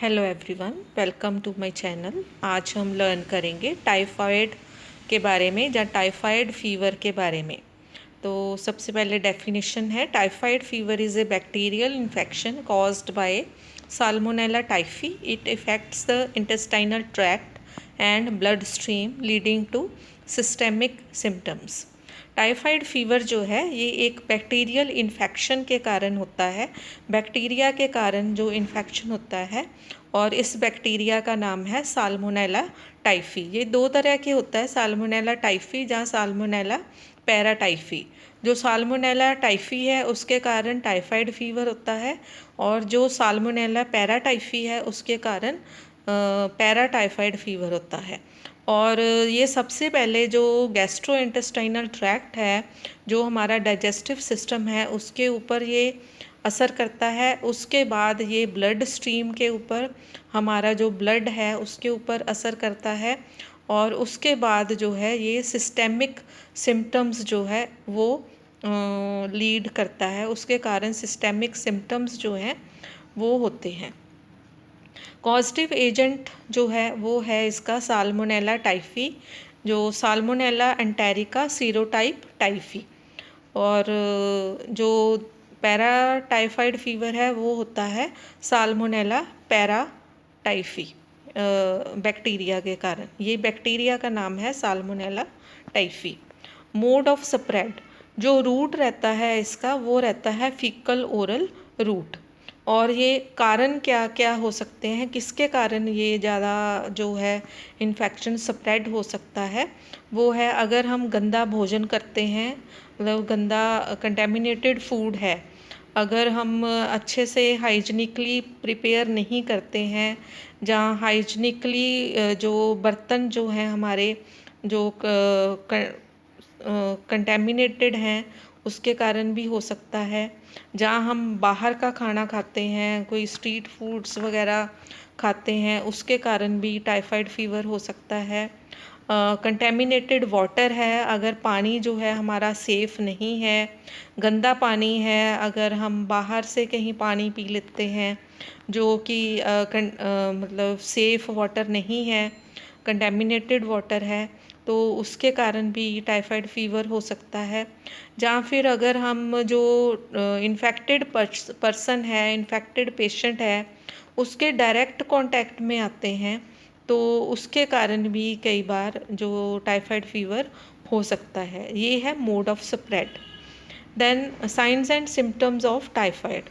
Hello everyone, welcome to my channel. आज हम learn करेंगे टाइफाइड के बारे में या टाइफाइड फीवर के बारे में। तो सबसे पहले डेफिनेशन है, typhoid fever is a bacterial infection caused by Salmonella typhi. It affects the intestinal tract and blood stream leading to systemic symptoms. Typhoid fever जो है ये एक बैक्टीरियल इन्फेक्शन के कारण होता है, बैक्टीरिया के कारण जो इन्फेक्शन होता है, और इस बैक्टीरिया का नाम है साल्मोनेला टाइफी। ये दो तरह के होता है, साल्मोनेला टाइफी या साल्मोनेला पैराटाइफी। जो साल्मोनेला टाइफी है उसके कारण टाइफाइड फीवर होता है, और जो साल्मोनेला पैराटाइफी है उसके कारण पैराटाइफाइड फीवर होता है। और ये सबसे पहले जो गैस्ट्रोइंटेस्टाइनल ट्रैक्ट है, जो हमारा डाइजेस्टिव सिस्टम है, उसके ऊपर ये असर करता है। उसके बाद ये ब्लड स्ट्रीम के ऊपर, हमारा जो ब्लड है उसके ऊपर असर करता है, और उसके बाद जो है ये सिस्टेमिक सिम्टम्स जो है वो लीड करता है। उसके कारण सिस्टेमिक सिम्टम्स जो हैं वो होते हैं। कॉजेटिव एजेंट जो है वो है इसका साल्मोनेला टाइफी, जो साल्मोनेला एंटेरिका सीरोटाइप टाइफी। और जो पैराटाइफाइड फीवर है वो होता है साल्मोनेला पैराटाइफी बैक्टीरिया के कारण। ये बैक्टीरिया का नाम है salmonella typhi. Mode of spread, जो रूट रहता है इसका वो रहता है फीकल ओरल रूट। और ये कारण क्या क्या हो सकते हैं, किसके कारण ये ज़्यादा जो है इन्फेक्शन स्प्रेड हो सकता है, वो है अगर हम गंदा भोजन करते हैं, मतलब गंदा कंटेमिनेटेड फूड है, अगर हम अच्छे से हाइजीनिकली प्रिपेयर नहीं करते हैं, जहाँ हाइजीनिकली जो बर्तन जो हैं हमारे जो कंटेमिनेटेड हैं उसके कारण भी हो सकता है। जहाँ हम बाहर का खाना खाते हैं, कोई स्ट्रीट फूड्स वगैरह खाते हैं, उसके कारण भी टाइफाइड फीवर हो सकता है। कंटेमिनेटेड वाटर है, अगर पानी जो है हमारा सेफ़ नहीं है, गंदा पानी है, अगर हम बाहर से कहीं पानी पी लेते हैं जो कि मतलब सेफ़ वाटर नहीं है, कंटेमिनेटेड वाटर है, तो उसके कारण भी टाइफाइड फीवर हो सकता है। या फिर अगर हम जो इन्फेक्टेड पर्सन है, इन्फेक्टेड पेशेंट है, उसके डायरेक्ट कांटेक्ट में आते हैं, तो उसके कारण भी कई बार जो टाइफाइड फीवर हो सकता है। ये है mode of spread. Then signs and symptoms of typhoid.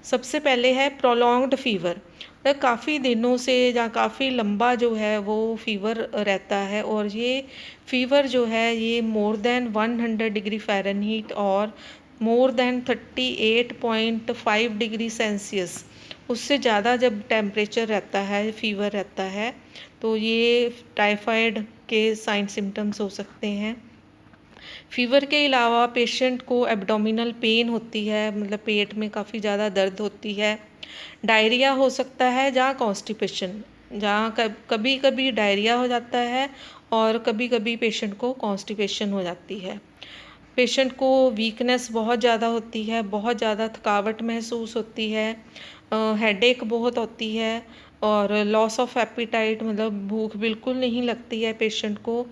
सबसे पहले है प्रोलॉन्ग्ड फीवर, मतलब काफ़ी दिनों से या काफ़ी लंबा जो है वो फीवर रहता है, और ये फीवर जो है ये मोर देन 100 डिग्री फ़ारेनहीट और मोर देन 38.5 डिग्री सेल्सियस, उससे ज़्यादा जब टेम्परेचर रहता है, फीवर रहता है, तो ये टाइफाइड के साइन सिम्टम्स हो सकते हैं। फीवर के अलावा पेशेंट को एब्डोमिनल पेन होती है, मतलब पेट में काफ़ी ज़्यादा दर्द होती है। डायरिया हो सकता है, जहाँ कॉन्स्टिपेशन, जहाँ कभी कभी डायरिया हो जाता है और कभी कभी पेशेंट को कॉन्स्टिपेशन हो जाती है। पेशेंट को वीकनेस बहुत ज़्यादा होती है, बहुत ज़्यादा थकावट महसूस होती है, हेडेक बहुत होती है, और लॉस ऑफ एपिटाइट, मतलब भूख बिल्कुल नहीं लगती है पेशेंट को।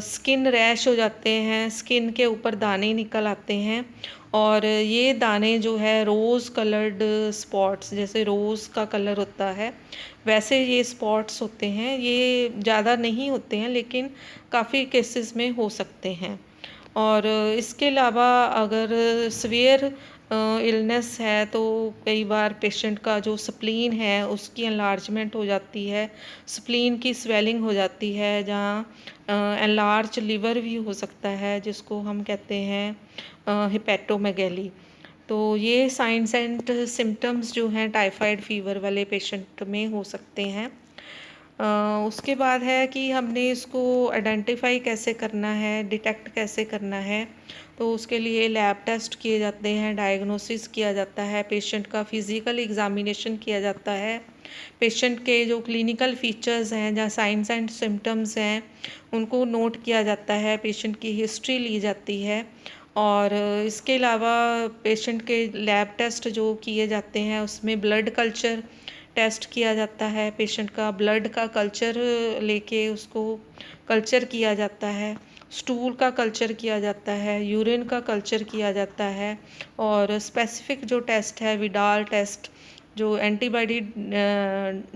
स्किन रैश हो जाते हैं, स्किन के ऊपर दाने निकल आते हैं, और ये दाने जो है रोज़ कलर्ड स्पॉट्स, जैसे रोज़ का कलर होता है वैसे ये स्पॉट्स होते हैं। ये ज़्यादा नहीं होते हैं लेकिन काफ़ी केसेस में हो सकते हैं। और इसके अलावा अगर सीवियर इलनेस है तो कई बार पेशेंट का जो स्प्लीन है उसकी एनलार्जमेंट हो जाती है, स्प्लीन की स्वेलिंग हो जाती है, जहाँ एनलार्ज लिवर भी हो सकता है, जिसको हम कहते हैं हिपैटोमेगैली। तो ये साइंस एंड सिम्टम्स जो हैं टाइफाइड फीवर वाले पेशेंट में हो सकते हैं। उसके बाद है कि हमने इसको आइडेंटिफाई कैसे करना है, डिटेक्ट कैसे करना है। तो उसके लिए लैब टेस्ट किए जाते हैं, डायग्नोसिस किया जाता है, पेशेंट का फिज़िकल एग्जामिनेशन किया जाता है, पेशेंट के जो क्लिनिकल फीचर्स हैं या साइंस एंड सिम्टम्स हैं उनको नोट किया जाता है, पेशेंट की हिस्ट्री ली जाती है। और इसके अलावा पेशेंट के लैब टेस्ट जो किए जाते हैं उसमें ब्लड कल्चर टेस्ट किया जाता है, पेशेंट का ब्लड का कल्चर लेके उसको कल्चर किया जाता है, स्टूल का कल्चर किया जाता है, यूरिन का कल्चर किया जाता है, और स्पेसिफिक जो टेस्ट है विडाल टेस्ट जो एंटीबॉडी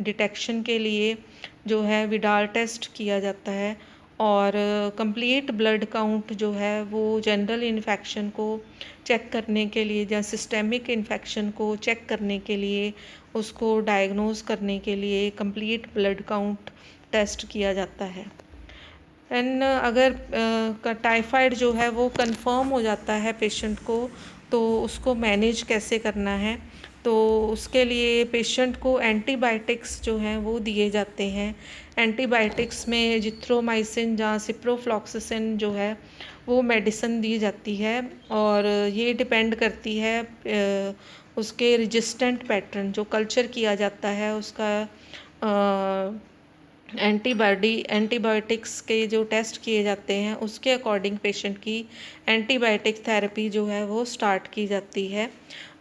डिटेक्शन के लिए जो है विडाल टेस्ट किया जाता है, और कंप्लीट ब्लड काउंट जो है वो जनरल इन्फेक्शन को चेक करने के लिए या सिस्टेमिक इन्फेक्शन को चेक करने के लिए, उसको डायग्नोज करने के लिए कंप्लीट ब्लड काउंट टेस्ट किया जाता है। एंड अगर टाइफाइड जो है वो कंफर्म हो जाता है पेशेंट को, तो उसको मैनेज कैसे करना है, तो उसके लिए पेशेंट को एंटीबायोटिक्स जो हैं वो दिए जाते हैं। एंटीबायोटिक्स में जिथ्रोमाइसिन या सिप्रोफ्लॉक्सासिन जो है वो मेडिसिन दी जाती है, और ये डिपेंड करती है उसके रेजिस्टेंट पैटर्न जो कल्चर किया जाता है उसका। एंटीबायोटिक्स के जो टेस्ट किए जाते हैं उसके अकॉर्डिंग पेशेंट की एंटीबायोटिक थेरेपी जो है वो स्टार्ट की जाती है।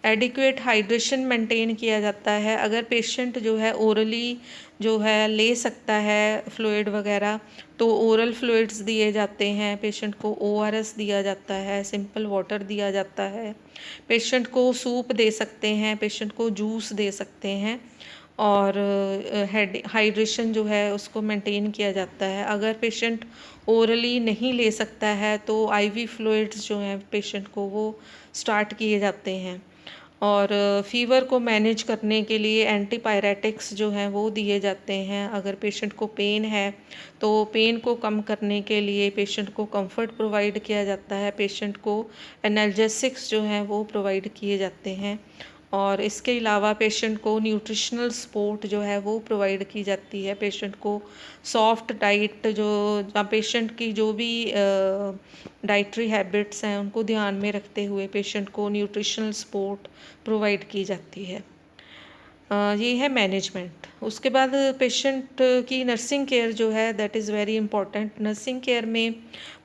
एडिक्वेट हाइड्रेशन मेंटेन किया जाता है। अगर पेशेंट जो है ओरली जो है ले सकता है फ्लूइड वगैरह, तो ओरल फ्लूइड्स दिए जाते हैं, पेशेंट को ओआरएस दिया जाता है, सिंपल वाटर दिया जाता है, पेशेंट को सूप दे सकते हैं, पेशेंट को जूस दे सकते हैं, और हाइड्रेशन जो है उसको मेंटेन किया जाता है। अगर पेशेंट ओरली नहीं ले सकता है तो आईवी फ्लूइड्स जो हैं पेशेंट को वो स्टार्ट किए जाते हैं, और फ़ीवर को मैनेज करने के लिए एंटीपायरेटिक्स जो हैं वो दिए जाते हैं। अगर पेशेंट को पेन है तो पेन को कम करने के लिए पेशेंट को कंफर्ट प्रोवाइड किया जाता है, पेशेंट को एनाल्जेसिक्स जो हैं वो प्रोवाइड किए जाते हैं, और इसके अलावा पेशेंट को न्यूट्रिशनल सपोर्ट जो है वो प्रोवाइड की जाती है। पेशेंट को सॉफ्ट डाइट जो पेशेंट की जो भी डाइटरी हैबिट्स हैं उनको ध्यान में रखते हुए पेशेंट को न्यूट्रिशनल सपोर्ट प्रोवाइड की जाती है। ये है मैनेजमेंट। उसके बाद पेशेंट की नर्सिंग केयर जो है that is very important. Nursing care में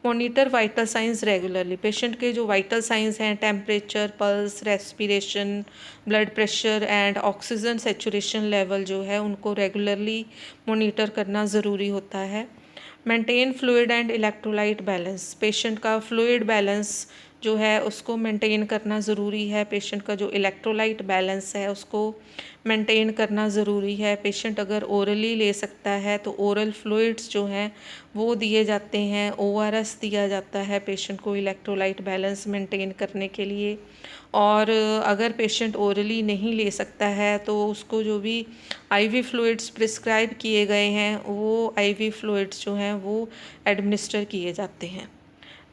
monitor vital signs regularly. Patient के जो वाइटल साइंस हैं temperature, pulse, respiration, blood pressure and oxygen saturation level जो है उनको रेगुलरली मॉनिटर करना ज़रूरी होता है। Maintain fluid and electrolyte balance. Patient का फ्लूइड बैलेंस जो है उसको मेंटेन करना ज़रूरी है। पेशेंट का जो इलेक्ट्रोलाइट बैलेंस है उसको मेंटेन करना ज़रूरी है। पेशेंट अगर ओरली ले सकता है तो ओरल फ्लूइड्स जो हैं वो दिए जाते हैं, ओआरएस दिया जाता है पेशेंट को इलेक्ट्रोलाइट बैलेंस मेंटेन करने के लिए। और अगर पेशेंट ओरली नहीं ले सकता है तो उसको जो भी आईवी फ्लूइड्स प्रिस्क्राइब किए गए हैं वो आईवी फ्लूइड्स जो हैं वो एडमिनिस्टर किए जाते हैं।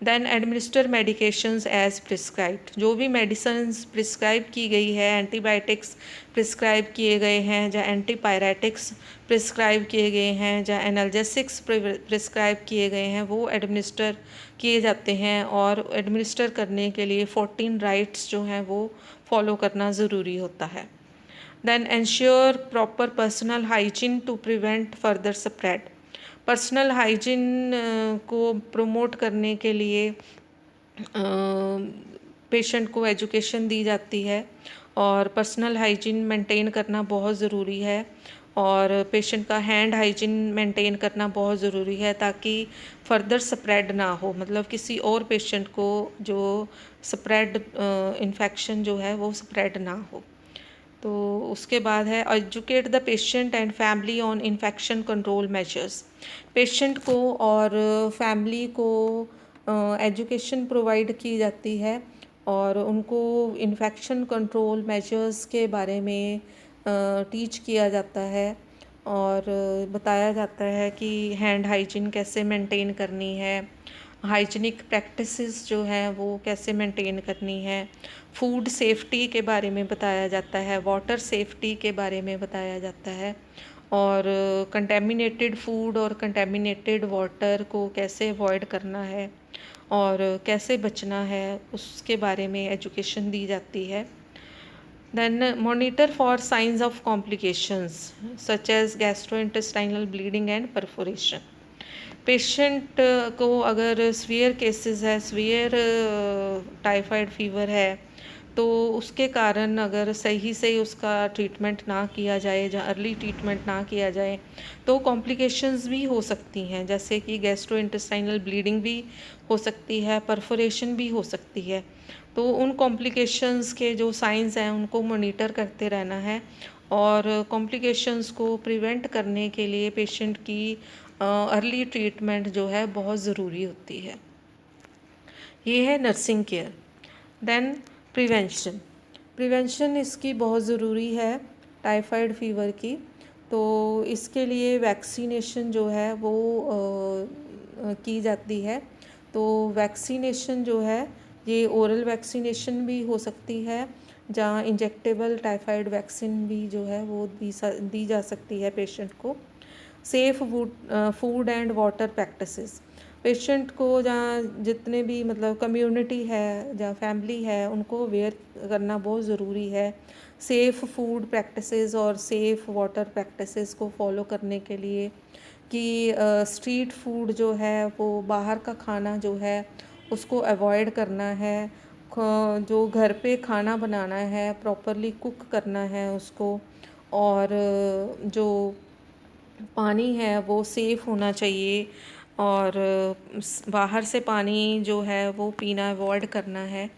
Then administer medications as prescribed. जो भी मेडिसिन्स प्रिस्क्राइब की गई है, एंटीबायोटिक्स प्रिस्क्राइब किए गए हैं या एंटीपायरेटिक्स प्रिस्क्राइब किए गए हैं या एनाल्जेसिक्स प्रिस्क्राइब किए गए हैं वो एडमिनिस्टर किए जाते हैं, और एडमिनिस्टर करने के लिए 14 राइट्स जो हैं वो फॉलो करना ज़रूरी होता है। Then ensure proper personal hygiene to prevent further spread. Personal hygiene को प्रमोट करने के लिए पेशेंट को एजुकेशन दी जाती है, और पर्सनल हाइजीन मेंटेन करना बहुत ज़रूरी है, और पेशेंट का हैंड हाइजीन मेंटेन करना बहुत ज़रूरी है ताकि फर्दर स्प्रेड ना हो, मतलब किसी और पेशेंट को जो स्प्रेड इन्फेक्शन जो है वो स्प्रेड ना हो। तो उसके बाद है educate the patient and family on infection control measures. Patient को और फैमिली को एजुकेशन प्रोवाइड की जाती है, और उनको इन्फेक्शन कंट्रोल मेजर्स के बारे में टीच किया जाता है, और बताया जाता है कि हैंड हाइजीन कैसे मेंटेन करनी है, हाइजीनिक प्रैक्टिसेस जो हैं वो कैसे मेंटेन करनी है, फूड सेफ्टी के बारे में बताया जाता है, वाटर सेफ्टी के बारे में बताया जाता है, और कंटेमिनेटेड फूड और कंटेमिनेटेड वाटर को कैसे अवॉइड करना है और कैसे बचना है उसके बारे में एजुकेशन दी जाती है। Then monitor for signs of complications such as gastrointestinal bleeding and perforation. Patient को अगर सीवियर केसेस है, सीवियर टाइफाइड फीवर है, तो उसके कारण अगर सही से उसका ट्रीटमेंट ना किया जाए, या अर्ली ट्रीटमेंट ना किया जाए, तो कॉम्प्लिकेशंस भी हो सकती हैं, जैसे कि गैस्ट्रोइंटेस्टाइनल ब्लीडिंग भी हो सकती है, परफोरेशन भी हो सकती है। तो उन कॉम्प्लिकेशंस के जो साइंस हैं उनको मॉनिटर करते रहना है, और कॉम्प्लिकेशंस को प्रिवेंट करने के लिए पेशेंट की अर्ली ट्रीटमेंट जो है बहुत ज़रूरी होती है। ये है nursing care. Then prevention. Prevention इसकी बहुत ज़रूरी है टाइफाइड फ़ीवर की। तो इसके लिए वैक्सीनेशन जो है वो की जाती है। तो वैक्सीनेशन जो है ये ओरल वैक्सीनेशन भी हो सकती है, जहाँ इंजेक्टेबल टाइफाइड वैक्सीन भी जो है वो दी जा सकती है पेशेंट को। Safe food and water practices. Patient को जहाँ जितने भी मतलब कम्युनिटी है, जहाँ फैमिली है, उनको अवेयर करना बहुत ज़रूरी है सेफ़ फूड प्रैक्टिसेस और सेफ़ वाटर प्रैक्टिसेस को फॉलो करने के लिए, कि स्ट्रीट फूड जो है वो बाहर का खाना जो है उसको अवॉइड करना है। जो घर पे खाना बनाना है प्रॉपरली कुक करना है उसको, और जो पानी है वो सेफ़ होना चाहिए, और बाहर से पानी जो है वो पीना अवॉइड करना है।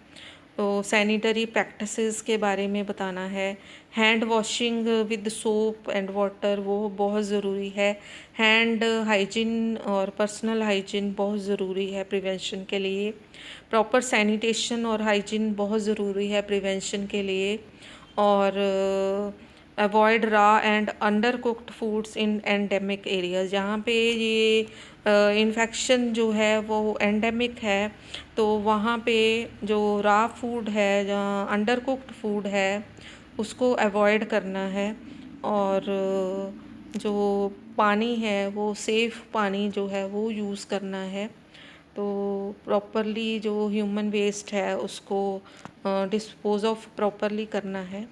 तो सैनिटरी प्रैक्टिसेस के बारे में बताना है। Hand washing with soap and water वो बहुत ज़रूरी है। हैंड हाइजीन और पर्सनल हाइजीन बहुत ज़रूरी है प्रिवेंशन के लिए। प्रॉपर सैनिटेशन और हाइजीन बहुत ज़रूरी है प्रिवेंशन के लिए। और avoid raw and under cooked foods in endemic areas, जहाँ पे ये इन्फेक्शन जो है वो एंडेमिक है, तो वहाँ पे जो रॉ फूड है, जहाँ अंडर कुक्ड फूड है, उसको अवॉइड करना है। और जो पानी है वो सेफ़ पानी जो है वो यूज़ करना है। तो प्रॉपरली जो ह्यूमन वेस्ट है उसको डिस्पोज ऑफ प्रॉपरली करना है।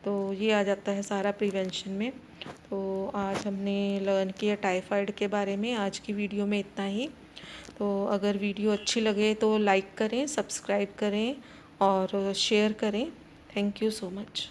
तो ये आ जाता है सारा प्रिवेंशन में। तो आज हमने लर्न किया टाइफाइड के बारे में। आज की वीडियो में इतना ही। तो अगर वीडियो अच्छी लगे तो लाइक करें, सब्सक्राइब करें और शेयर करें। Thank you so much.